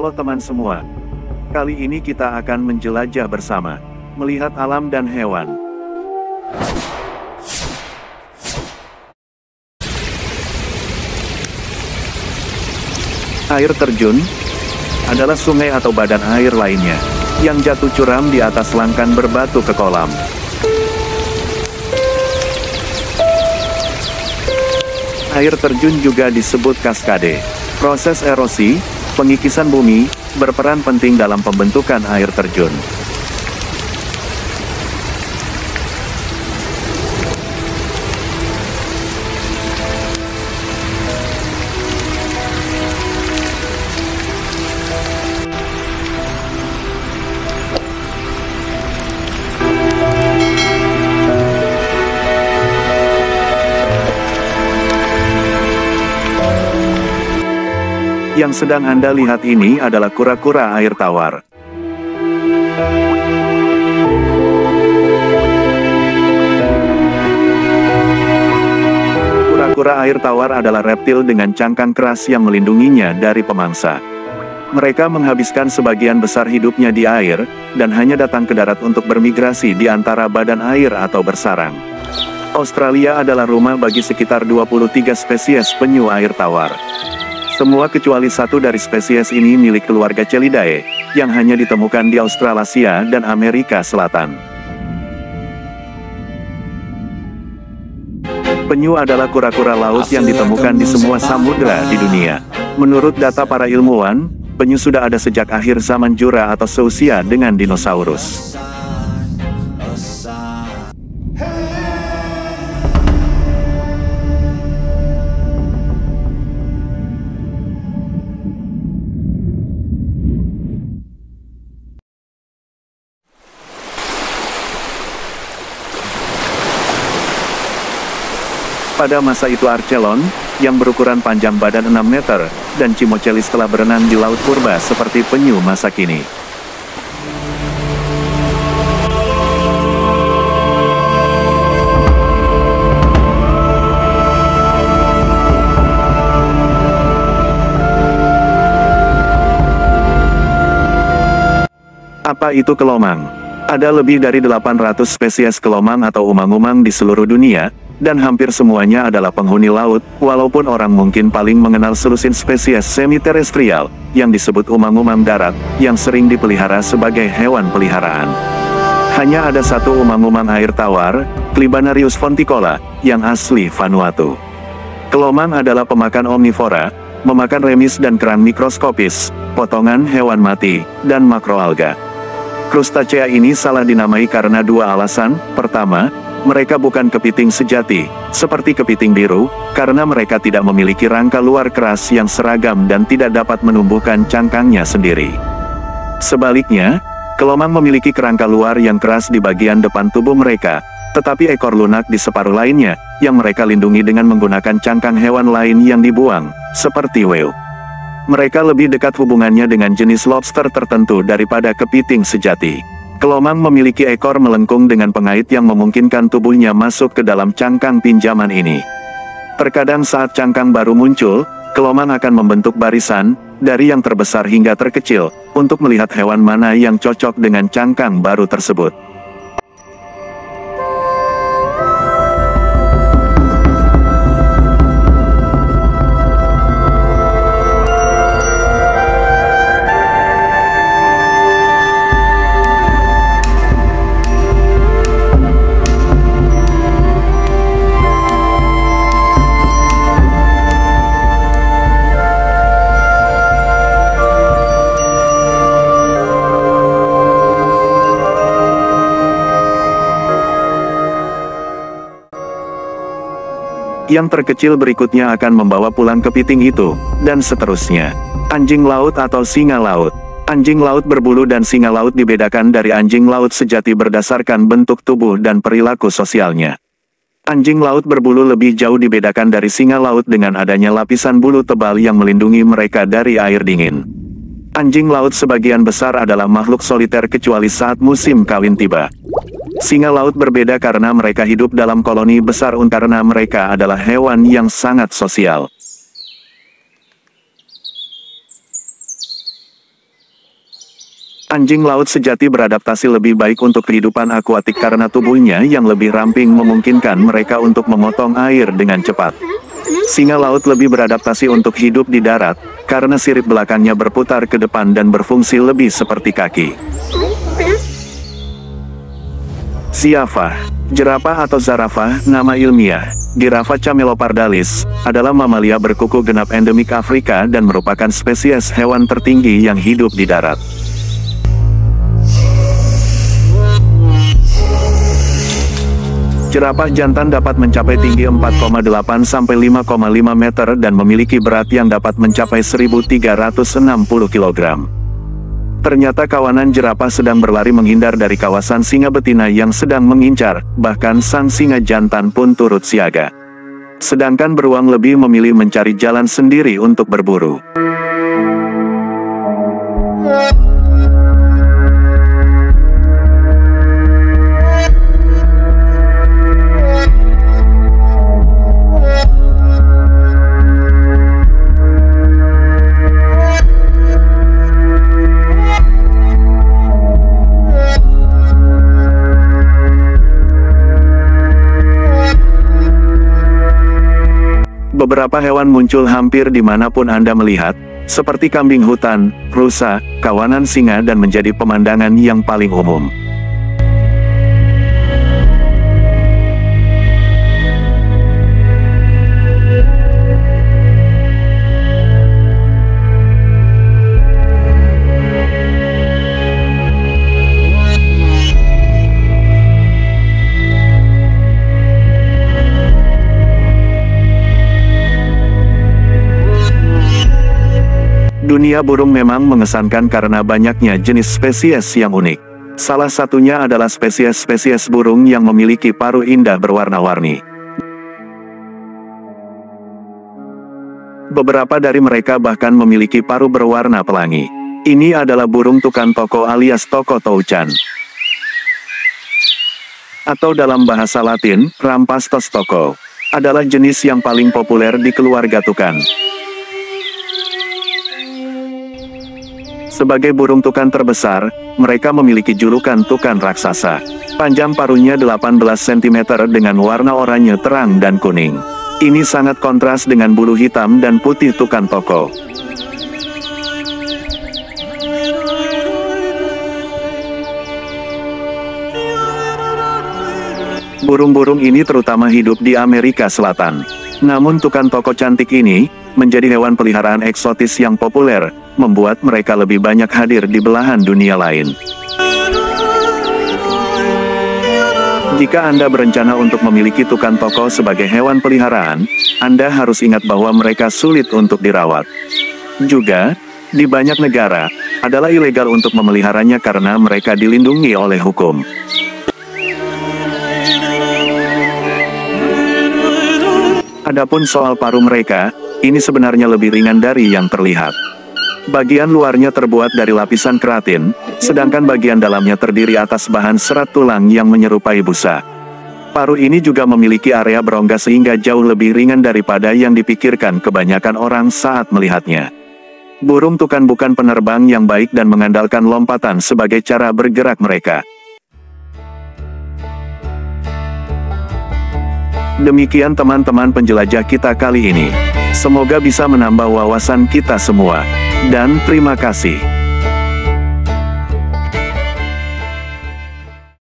Halo teman semua. Kali ini kita akan menjelajah bersama, melihat alam dan hewan. Air terjun adalah sungai atau badan air lainnya, yang jatuh curam di atas langkan berbatu ke kolam. Air terjun juga disebut kaskade. Proses erosi, pengikisan bumi, berperan penting dalam pembentukan air terjun. Yang sedang Anda lihat ini adalah kura-kura air tawar. Kura-kura air tawar adalah reptil dengan cangkang keras yang melindunginya dari pemangsa. Mereka menghabiskan sebagian besar hidupnya di air, dan hanya datang ke darat untuk bermigrasi di antara badan air atau bersarang. Australia adalah rumah bagi sekitar 23 spesies penyu air tawar. Semua kecuali satu dari spesies ini milik keluarga Celidae, yang hanya ditemukan di Australasia dan Amerika Selatan. Penyu adalah kura-kura laut yang ditemukan di semua samudera di dunia. Menurut data para ilmuwan, penyu sudah ada sejak akhir zaman Jura atau seusia dengan dinosaurus. Pada masa itu Archelon, yang berukuran panjang badan 6 meter, dan Cimochelis telah berenang di laut purba seperti penyu masa kini. Apa itu kelomang? Ada lebih dari 800 spesies kelomang atau umang-umang di seluruh dunia, dan hampir semuanya adalah penghuni laut, walaupun orang mungkin paling mengenal selusin spesies semi-terestrial, yang disebut umang-umang darat, yang sering dipelihara sebagai hewan peliharaan. Hanya ada satu umang-umang air tawar, Clibanarius fonticola, yang asli Vanuatu. Kelomang adalah pemakan omnivora, memakan remis dan kerang mikroskopis, potongan hewan mati, dan makroalga. Krustacea ini salah dinamai karena dua alasan. Pertama, mereka bukan kepiting sejati, seperti kepiting biru, karena mereka tidak memiliki rangka luar keras yang seragam dan tidak dapat menumbuhkan cangkangnya sendiri. Sebaliknya, kelomang memiliki kerangka luar yang keras di bagian depan tubuh mereka, tetapi ekor lunak di separuh lainnya, yang mereka lindungi dengan menggunakan cangkang hewan lain yang dibuang, seperti whale. Mereka lebih dekat hubungannya dengan jenis lobster tertentu daripada kepiting sejati. Kelomang memiliki ekor melengkung dengan pengait yang memungkinkan tubuhnya masuk ke dalam cangkang pinjaman ini. Terkadang saat cangkang baru muncul, kelomang akan membentuk barisan, dari yang terbesar hingga terkecil, untuk melihat hewan mana yang cocok dengan cangkang baru tersebut. Yang terkecil berikutnya akan membawa pulang kepiting itu, dan seterusnya. Anjing laut atau singa laut. Anjing laut berbulu dan singa laut dibedakan dari anjing laut sejati berdasarkan bentuk tubuh dan perilaku sosialnya. Anjing laut berbulu lebih jauh dibedakan dari singa laut dengan adanya lapisan bulu tebal yang melindungi mereka dari air dingin. Anjing laut sebagian besar adalah makhluk soliter kecuali saat musim kawin tiba. Singa laut berbeda karena mereka hidup dalam koloni besar karena mereka adalah hewan yang sangat sosial. Anjing laut sejati beradaptasi lebih baik untuk kehidupan akuatik karena tubuhnya yang lebih ramping memungkinkan mereka untuk memotong air dengan cepat. Singa laut lebih beradaptasi untuk hidup di darat, karena sirip belakangnya berputar ke depan dan berfungsi lebih seperti kaki. Zirafah, jerapah atau zarafah, nama ilmiah, Giraffas camelopardalis, adalah mamalia berkuku genap endemik Afrika dan merupakan spesies hewan tertinggi yang hidup di darat. Jerapah jantan dapat mencapai tinggi 4,8 sampai 5,5 meter dan memiliki berat yang dapat mencapai 1.360 kg. Ternyata kawanan jerapah sedang berlari menghindar dari kawasan singa betina yang sedang mengincar, bahkan sang singa jantan pun turut siaga. Sedangkan beruang lebih memilih mencari jalan sendiri untuk berburu. Beberapa hewan muncul hampir dimanapun Anda melihat, seperti kambing hutan, rusa, kawanan singa dan menjadi pemandangan yang paling umum. Dunia burung memang mengesankan karena banyaknya jenis spesies yang unik. Salah satunya adalah spesies-spesies burung yang memiliki paruh indah berwarna-warni. Beberapa dari mereka bahkan memiliki paruh berwarna pelangi. Ini adalah burung tukan toko alias toko toucan. Atau dalam bahasa Latin, Rampastos toko. Adalah jenis yang paling populer di keluarga tukan. Sebagai burung tukan terbesar, mereka memiliki julukan tukan raksasa. Panjang paruhnya 18 cm dengan warna oranye terang dan kuning. Ini sangat kontras dengan bulu hitam dan putih tukan toko. Burung-burung ini terutama hidup di Amerika Selatan. Namun tukan toko cantik ini menjadi hewan peliharaan eksotis yang populer, membuat mereka lebih banyak hadir di belahan dunia lain. Jika Anda berencana untuk memiliki tukan toko sebagai hewan peliharaan, Anda harus ingat bahwa mereka sulit untuk dirawat. Juga, di banyak negara, adalah ilegal untuk memeliharanya karena mereka dilindungi oleh hukum. Adapun soal paruh mereka, ini sebenarnya lebih ringan dari yang terlihat. Bagian luarnya terbuat dari lapisan keratin, sedangkan bagian dalamnya terdiri atas bahan serat tulang yang menyerupai busa. Paruh ini juga memiliki area berongga sehingga jauh lebih ringan daripada yang dipikirkan kebanyakan orang saat melihatnya. Burung tukan bukan penerbang yang baik dan mengandalkan lompatan sebagai cara bergerak mereka. Demikian teman-teman penjelajah kita kali ini. Semoga bisa menambah wawasan kita semua. Dan terima kasih.